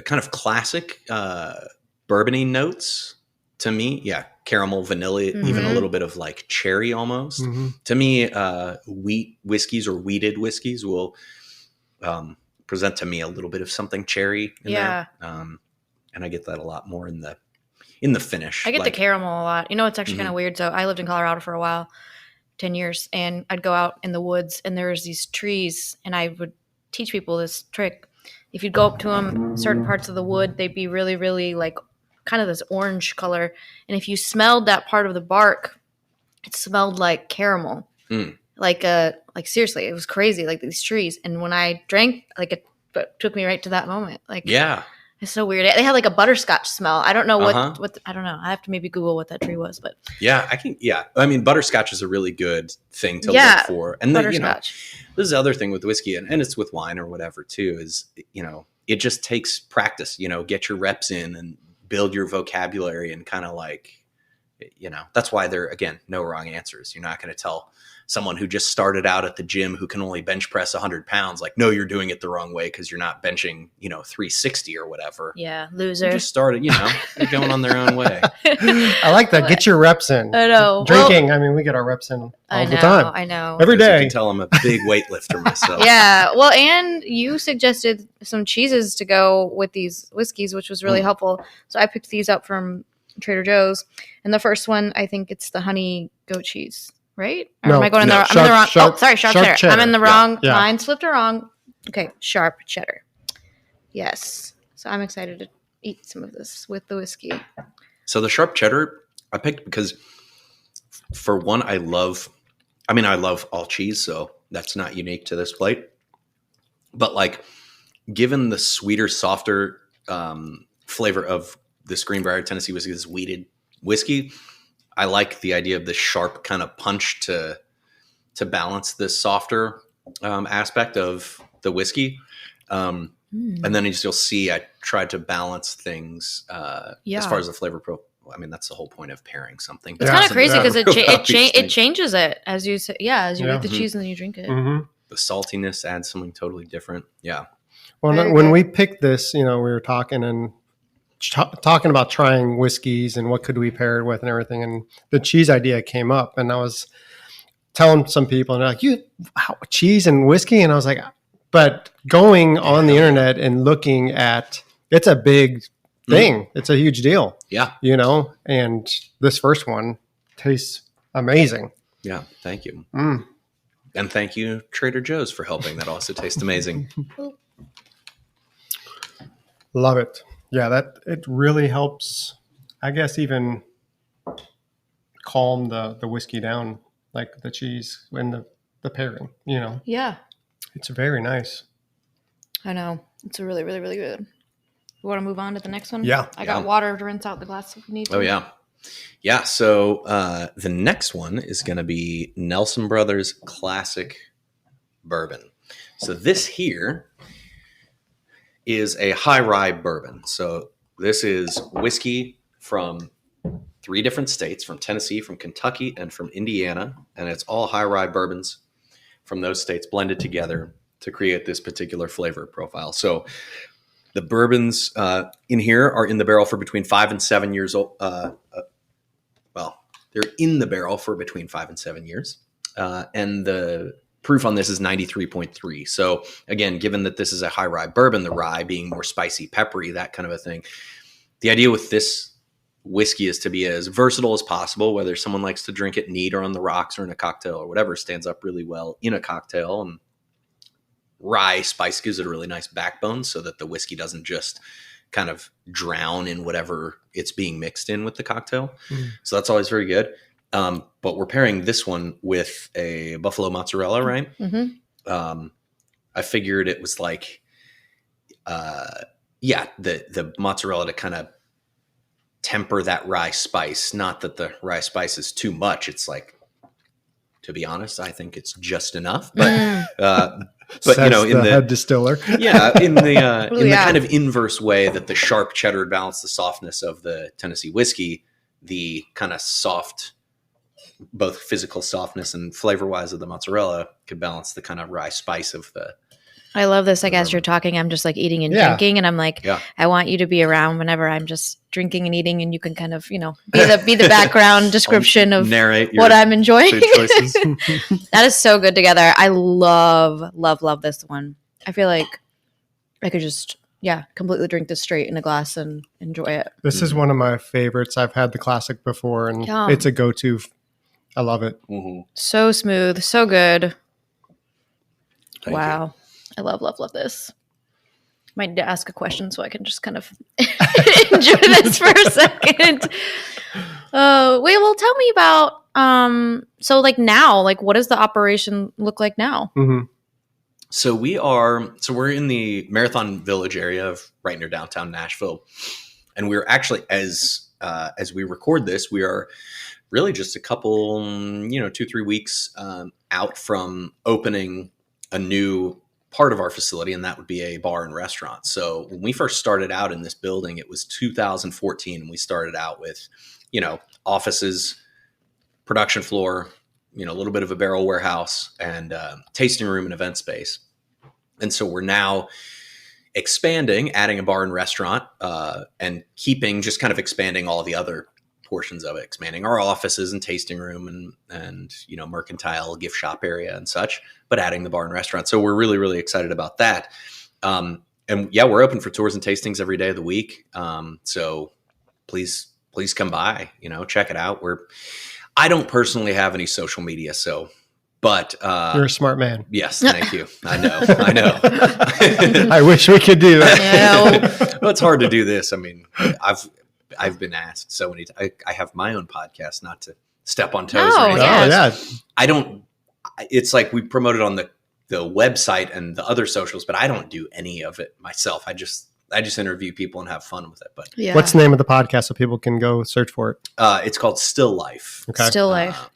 kind of classic bourbony notes to me. Yeah, caramel, vanilla, even a little bit of like cherry almost. Mm-hmm. To me, wheat whiskeys or wheated whiskeys will present to me a little bit of something cherry in there. And I get that a lot more in the finish. I get the caramel a lot. It's actually kind of weird. So I lived in Colorado for a while, 10 years, and I'd go out in the woods and there was these trees, and I would teach people this trick. If you'd go up to them, certain parts of the wood, they'd be really, really like kind of this orange color. And if you smelled that part of the bark, it smelled like caramel. Like seriously, it was crazy, like these trees. And when I drank, like it took me right to that moment. Like, yeah, it's so weird. They had like a butterscotch smell. I don't know what I don't know. I have to maybe Google what that tree was, but yeah, I can. Yeah. I mean, butterscotch is a really good thing to look for. And then, this is the other thing with whiskey and it's with wine or whatever too, is, it just takes practice, get your reps in and build your vocabulary and kind of like, that's why there, again, no wrong answers. You're not going to tell someone who just started out at the gym who can only bench press 100 pounds, like, no, you're doing it the wrong way because you're not benching, 360 or whatever. Yeah, loser. You just started, they're going on their own way. I like that. Get your reps in. I know. Drinking, we get our reps in all the time. I know. Every day. You can tell I'm a big weightlifter myself. Yeah. Well, and you suggested some cheeses to go with these whiskeys, which was really helpful. So I picked these up from Trader Joe's. And the first one, I think it's the honey goat cheese. Right? Or am I going in the wrong? I'm in the wrong. Sharp cheddar. I'm in the wrong. Yeah. Mine flipped wrong. Okay, sharp cheddar. Yes. So I'm excited to eat some of this with the whiskey. So the sharp cheddar I picked because, for one, I love all cheese, so that's not unique to this plate. But like, given the sweeter, softer flavor of this Greenbrier Tennessee whiskey, this wheated whiskey, I like the idea of the sharp kind of punch to balance this softer aspect of the whiskey. And then you'll see I tried to balance things as far as the flavor profile. That's the whole point of pairing something. It's kind of crazy because it changes it as you say. Yeah, as you eat the cheese and then you drink it. Mm-hmm. The saltiness adds something totally different. Yeah. Well, when we picked this, we were talking and talking about trying whiskeys and what could we pair it with and everything, and the cheese idea came up, and I was telling some people, and they're like, cheese and whiskey? And I was like, but going on the internet and looking at, it's a big thing. It's a huge deal. Yeah. And this first one tastes amazing. Yeah. Thank you. And thank you, Trader Joe's, for helping. That also tastes amazing. Love it. Yeah, it really helps, I guess, even calm the whiskey down, like the cheese and the pairing, Yeah. It's very nice. I know. It's really, really, really good. You want to move on to the next one? Yeah. I got water to rinse out the glass if you need to. Oh, yeah. Yeah, so the next one is going to be Nelson Brothers Classic Bourbon. So this here is a high rye bourbon. So this is whiskey from 3 different states, from Tennessee, from Kentucky, and from Indiana. And it's all high rye bourbons from those states blended together to create this particular flavor profile. So the bourbons in here are in the barrel for between 5 and 7 years old. They're in the barrel for between 5 and 7 years. And the proof on this is 93.3. So again, given that this is a high rye bourbon, the rye being more spicy, peppery, that kind of a thing, the idea with this whiskey is to be as versatile as possible, whether someone likes to drink it neat or on the rocks or in a cocktail or whatever, stands up really well in a cocktail. And rye spice gives it a really nice backbone so that the whiskey doesn't just kind of drown in whatever it's being mixed in with the cocktail. So that's always very good. But we're pairing this one with a buffalo mozzarella, right? I figured it was like, the mozzarella to kind of temper that rye spice. Not that the rye spice is too much. It's like, to be honest, I think it's just enough. But you know, in the Head Distiller, in the kind of inverse way that the sharp cheddar would balance the softness of the Tennessee whiskey, the kind of soft, both physical softness and flavor wise of the mozzarella could balance the kind of rye spice of the. I love this. Like as you're talking, I'm just like eating and drinking, and I'm like, I want you to be around whenever I'm just drinking and eating, and you can kind of, you know, be the background description of what I'm enjoying. That is so good together. I love this one. I feel like I could just completely drink this straight in a glass and enjoy it. This is one of my favorites. I've had the classic before, and it's a go-to. I love it. So smooth, so good. Thank you. I love this. Might need to ask a question so I can just kind of enjoy this for a second. Well, tell me about, so like now, like what does the operation look like now? So we're in the Marathon Village area of right near downtown Nashville. And we're actually, as we record this, we are really just a couple, 2-3 weeks out from opening a new part of our facility, and that would be a bar and restaurant. So when we first started out in this building, it was 2014, and we started out with, offices, production floor, a little bit of a barrel warehouse, and tasting room and event space. And so we're now expanding, adding a bar and restaurant, and just kind of expanding all the other portions of it, expanding our offices and tasting room and mercantile gift shop area and such, but adding the bar and restaurant. So we're really, really excited about that. And we're open for tours and tastings every day of the week. So please come by, check it out. I don't personally have any social media, but you're a smart man. Yes, thank you. I know. I wish we could do that. Yeah, well, it's hard to do this. I mean, I've been asked so many times. I have my own podcast, not to step on toes or anything. I don't. It's like we promote it on the website and the other socials, but I don't do any of it myself. I just interview people and have fun with it. But what's the name of the podcast so people can go search for it? It's called Still Life. Okay. Still Life.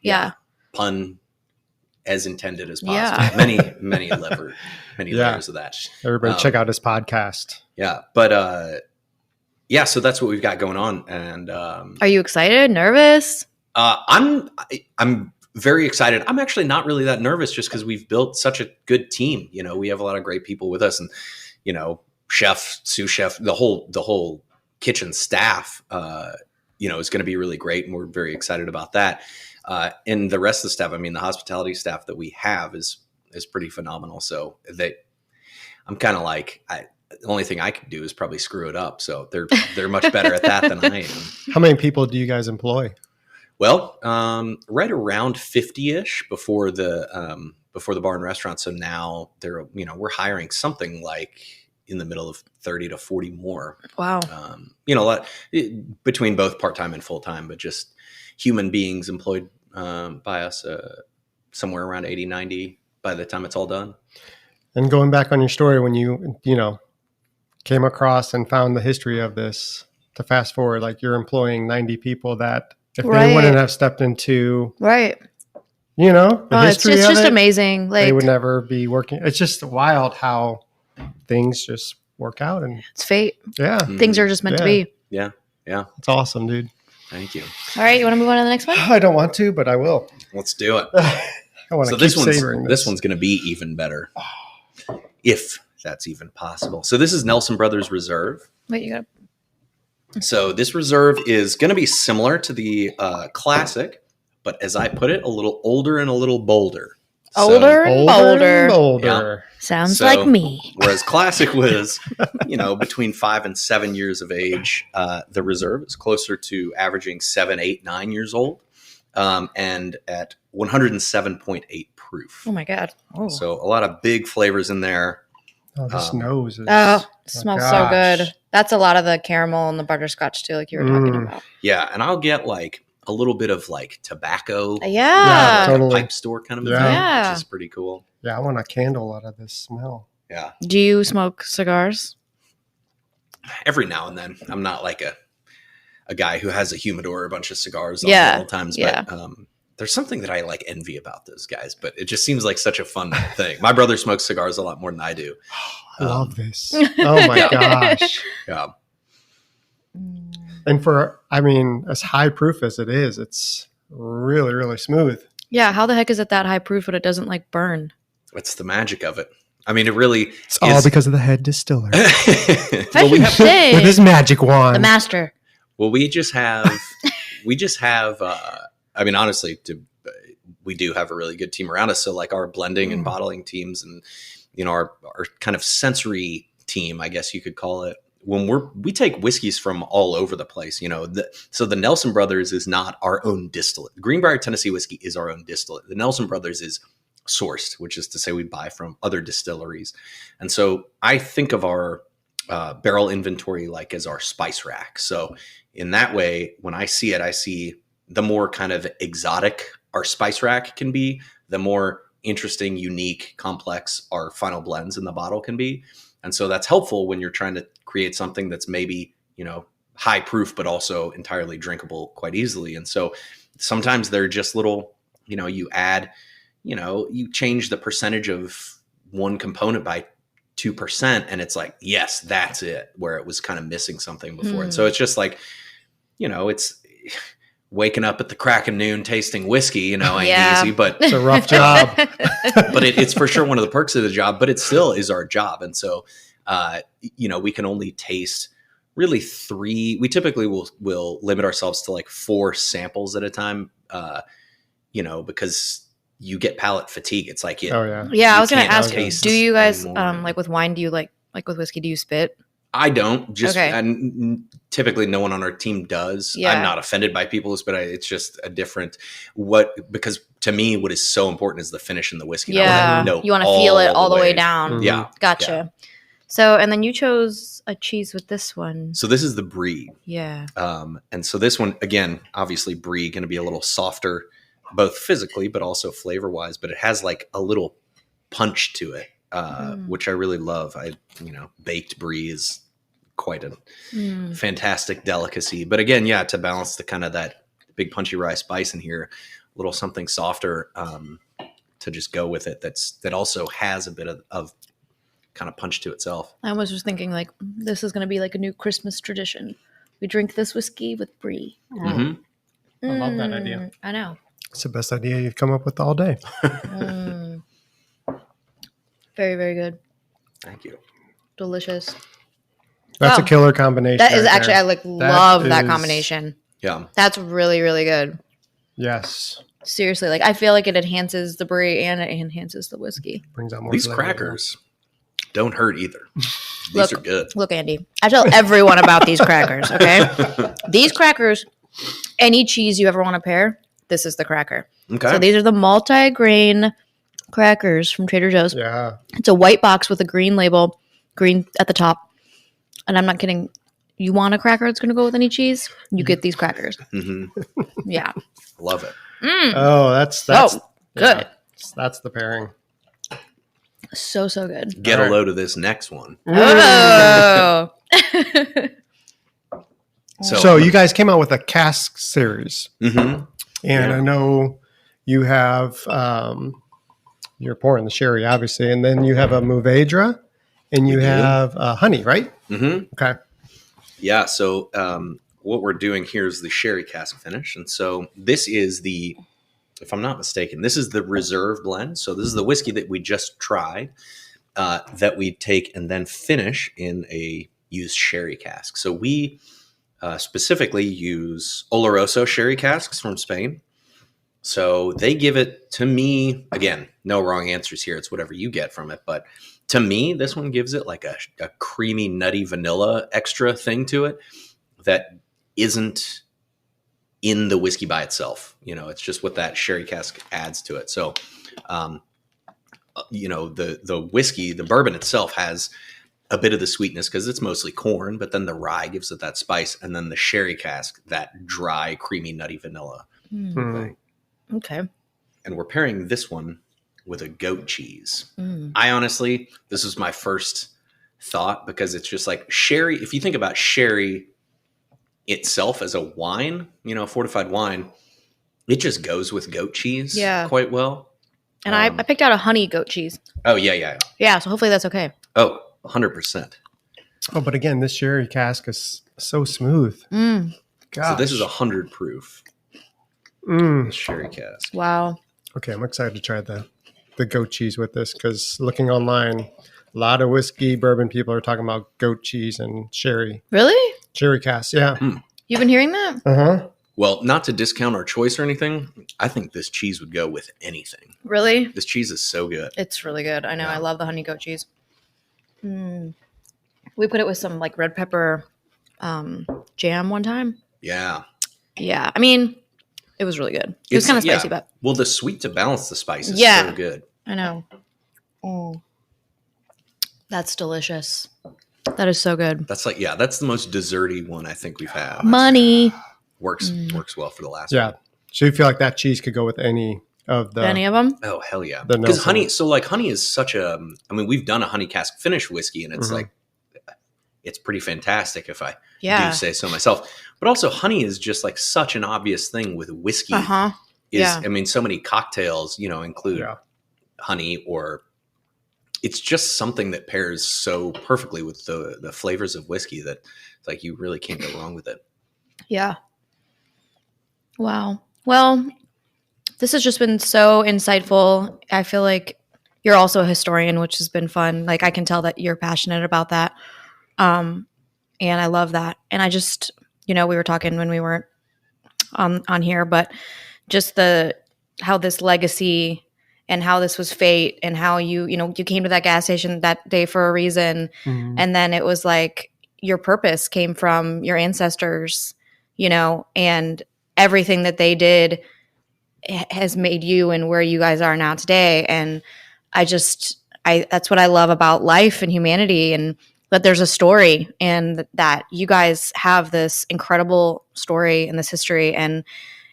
Pun as intended as possible. Many layers of that. Everybody check out his podcast. Yeah, but so that's what we've got going on. And are you excited? Nervous? I'm very excited. I'm actually not really that nervous, just because we've built such a good team. We have a lot of great people with us, and chef, sous chef, the whole kitchen staff, is going to be really great, and we're very excited about that. And the rest of the staff, I mean, the hospitality staff that we have is pretty phenomenal. So I'm kind of like, the only thing I can do is probably screw it up. So they're much better at that than I am. How many people do you guys employ? Well, right around 50-ish before the bar and restaurant. So now we're hiring something like in the middle of 30 to 40 more. Wow. A lot between both part-time and full-time, but just human beings employed by us, somewhere around 80, 90 by the time it's all done. And going back on your story, when you came across and found the history of this, to fast forward, like you're employing 90 people that if they wouldn't have stepped into, the history it's of just it, amazing. Like, they would never be working. It's just wild how things just work out, and it's fate. Yeah. Things are just meant to be. Yeah. Yeah. It's awesome, dude. Thank you. All right. You want to move on to the next one? I don't want to, but I will. Let's do it. I want to keep savoring this one's going to be even better. If that's even possible. So this is Nelson Brothers Reserve. Wait, you got. So this reserve is going to be similar to the classic, but as I put it, a little older and a little bolder. Older and bolder. Yeah. Sounds like me. Whereas classic was, between 5 and 7 years of age. The reserve is closer to averaging 7, 8, 9 years old, and at 107.8 proof. Oh my God. Oh. So a lot of big flavors in there. Oh, this nose is. Smells so good. That's a lot of the caramel and the butterscotch too, like you were talking about. Yeah, and I'll get like a little bit of like tobacco. Yeah, totally. Pipe store kind of Yeah. thing, which is pretty cool. Yeah, I want a candle out of this smell. Yeah. Do you smoke cigars? Every now and then. I'm not like a guy who has a humidor or a bunch of cigars at all times, but there's something that I like envy about those guys, but it just seems like such a fun thing. My brother smokes cigars a lot more than I do. I love this. Oh my gosh. Yeah. And as high proof as it is, it's really, really smooth. Yeah. How the heck is it that high proof but it doesn't like burn? It's the magic of it. I mean, it really It's all because of the Head Distiller. Well, With his magic wand. The master. Well, we just have, honestly, we do have a really good team around us. So like our blending and bottling teams and, our kind of sensory team, I guess you could call it, when we take whiskeys from all over the place, so the Nelson Brothers is not our own distillate. Greenbrier Tennessee whiskey is our own distillate. The Nelson Brothers is sourced, which is to say we buy from other distilleries. And so I think of our barrel inventory like as our spice rack. So in that way, when I see it, I see the more kind of exotic our spice rack can be, the more interesting, unique, complex our final blends in the bottle can be. And so that's helpful when you're trying to create something that's maybe, high proof, but also entirely drinkable quite easily. And so sometimes they're just little, you add, you change the percentage of one component by 2%. And it's like, yes, that's it, where it was kind of missing something before. And so it's just like, it's waking up at the crack of noon tasting whiskey, ain't easy, but it's a rough job. But it's for sure one of the perks of the job, but it still is our job. And so, we can only taste really 3. We typically will limit ourselves to like 4 samples at a time, because you get palate fatigue. It's like, oh yeah. Yeah. I was going to ask, do you guys, anymore. like with wine, do you like with whiskey, do you spit? I don't. Just okay. And typically no one on our team does. Yeah. I'm not offended by people, but it's just a different because to me what is so important is the finish in the whiskey. Yeah, you want to feel it all the way down. Mm-hmm. Yeah, gotcha. Yeah. So and then you chose a cheese with this one. So this is the Brie. Yeah. And so this one again, obviously Brie going to be a little softer, both physically but also flavor wise. But it has like a little punch to it. Which I really love. Baked Brie is quite a fantastic delicacy. But again, to balance the kind of that big punchy rye spice in here, a little something softer to just go with it. That also has a bit of kind of punch to itself. I was just thinking like this is going to be like a new Christmas tradition. We drink this whiskey with Brie. Mm-hmm. I love that idea. I know. It's the best idea you've come up with all day. Very, very good. Thank you. Delicious. That's a killer combination. That is right actually, there. love that combination. Yeah. That's really, really good. Yes. Seriously, I feel like it enhances the Brie and it enhances the whiskey. Brings out more These flavor. crackers don't hurt either. These are good. Look, Andy, I tell everyone about these crackers, okay? These crackers, any cheese you ever want to pair, this is the cracker. Okay. So these are the multi-grain crackers from Trader Joe's. Yeah. It's a white box with a green label, green at the top. And I'm not kidding. You want a cracker that's going to go with any cheese? You get these crackers. Mm-hmm. Yeah. Love it. Oh, that's good. Yeah, that's the pairing. So good. Get a load of this next one. Oh. So you guys came out with a cask series. Mm-hmm. And I know you have, you're pouring the sherry, obviously, and then you have a Mourvedre and you have honey, right? Mm-hmm. Okay. Yeah. So what we're doing here is the sherry cask finish. And so this is if I'm not mistaken, this is the reserve blend. So this is the whiskey that we just tried that we take and then finish in a used sherry cask. So we specifically use Oloroso sherry casks from Spain. So they give it to me, again, no wrong answers here. It's whatever you get from it. But to me, this one gives it like a creamy, nutty vanilla extra thing to it that isn't in the whiskey by itself. It's just what that sherry cask adds to it. So, the whiskey, the bourbon itself has a bit of the sweetness because it's mostly corn, but then the rye gives it that spice. And then the sherry cask, that dry, creamy, nutty vanilla thing. Okay. And we're pairing this one with a goat cheese. I honestly, this was my first thought because it's just like sherry. If you think about sherry itself as a wine, fortified wine, it just goes with goat cheese quite well. And I picked out a honey goat cheese. Oh, yeah. Yeah, so hopefully that's okay. Oh, 100%. Oh, but again, this sherry cask is so smooth. So this is 100 proof. The sherry cask. Wow. Okay, I'm excited to try the goat cheese with this because looking online, a lot of whiskey bourbon people are talking about goat cheese and sherry. Really? Sherry cask, yeah. You've been hearing that? Uh-huh. Well, not to discount our choice or anything, I think this cheese would go with anything. Really? This cheese is so good. It's really good. I know. I love the honey goat cheese. We put it with some like red pepper jam one time. Yeah. Yeah. I mean, it was really good. It was kind of spicy, but. Well, the sweet to balance the spice is so good. I know. Oh. That's delicious. That is so good. That's that's the most desserty one I think we've had. Money. Works well for the last one. So you feel like that cheese could go with any of them? Oh, hell yeah. Because honey is such we've done a honey cask finish whiskey and it's it's pretty fantastic if I do say so myself. But also honey is just like such an obvious thing with whiskey. So many cocktails, include honey, or it's just something that pairs so perfectly with the flavors of whiskey that it's like you really can't go wrong with it. Yeah. Wow. Well, this has just been so insightful. I feel like you're also a historian, which has been fun. Like I can tell that you're passionate about that. And I love that. And I just, we were talking when we weren't on here, but just how this legacy and how this was fate and how you came to that gas station that day for a reason. And then it was like your purpose came from your ancestors, and everything that they did has made you and where you guys are now today. And that's what I love about life and humanity, and that there's a story and that you guys have this incredible story and this history, and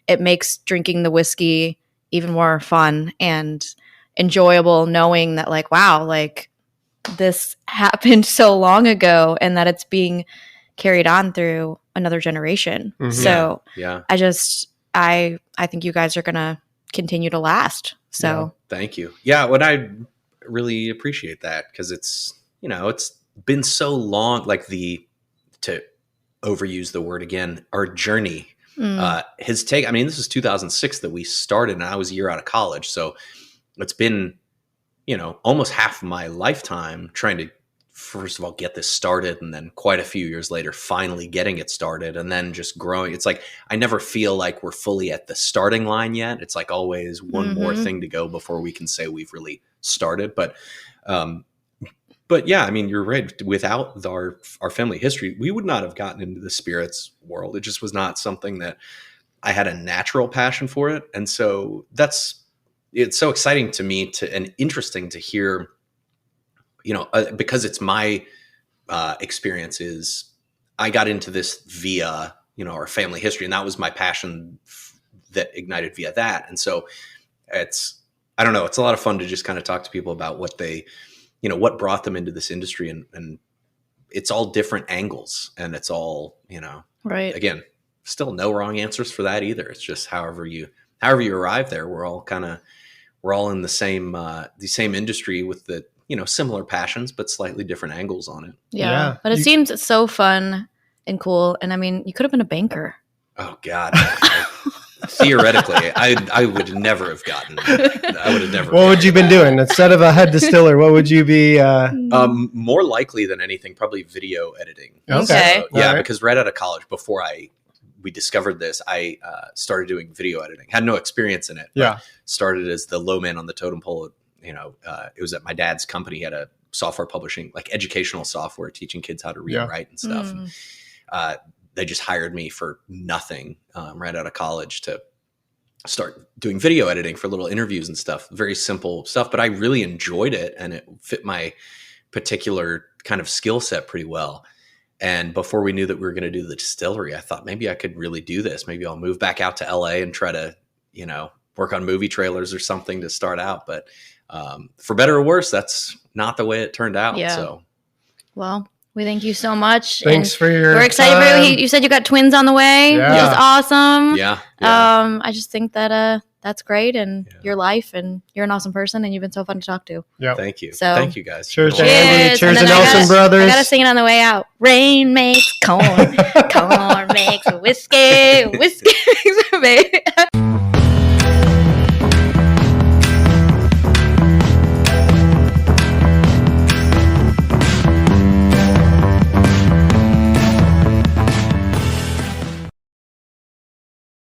it makes drinking the whiskey even more fun and enjoyable knowing that like, wow, like this happened so long ago and that it's being carried on through another generation. So I think you guys are going to continue to last. So thank you. Yeah. What I really appreciate that because it's been so long, like to overuse the word again, our journey has taken, this is 2006 that we started and I was a year out of college. So it's been, almost half of my lifetime trying to, first of all, get this started. And then quite a few years later, finally getting it started and then just growing. It's like, I never feel like we're fully at the starting line yet. It's like always one more thing to go before we can say we've really started. But yeah, you're right. Without our family history, we would not have gotten into the spirits world. It just was not something that I had a natural passion for it. And so it's so exciting to me and interesting to hear, because it's my experience is I got into this via, our family history, and that was my passion that ignited via that. And so I don't know, it's a lot of fun to just kind of talk to people about what they, what brought them into this industry, and it's all different angles, and it's all, right. Again, still no wrong answers for that either. It's just however you arrive there, we're all in the same industry with the, similar passions, but slightly different angles on it. Yeah. But it seems so fun and cool. And you could have been a banker. Oh God. Theoretically, I would never have gotten. I would have never. What would you been doing instead of a head distiller? What would you be? More likely than anything, probably video editing. Okay. So, because right out of college, before I we discovered this, I started doing video editing. Had no experience in it. Yeah. Started as the low man on the totem pole. You know, it was at my dad's company. He had a software publishing, like educational software, teaching kids how to read and write and stuff. And, they just hired me for nothing right out of college to start doing video editing for little interviews and stuff. Very simple stuff, but I really enjoyed it, and it fit my particular kind of skill set pretty well. And before we knew that we were going to do the distillery, I thought maybe I could really do this. Maybe I'll move back out to LA and try to, you know, work on movie trailers or something to start out. But for better or worse, that's not the way it turned out. Yeah. So, well, we thank you so much. Thanks for your We're excited for you. You said you got twins on the way, Yeah. which is awesome. yeah. I just think that that's great, and your life, and you're an awesome person, and you've been so fun to talk to. Yeah. Thank you. So- Thank you guys. Cheers to You're welcome. Andy. Cheers. Cheers And to then I Nelson gotta- Brothers. I gotta sing it on the way out. Rain makes corn, corn makes whiskey, whiskey makes baby.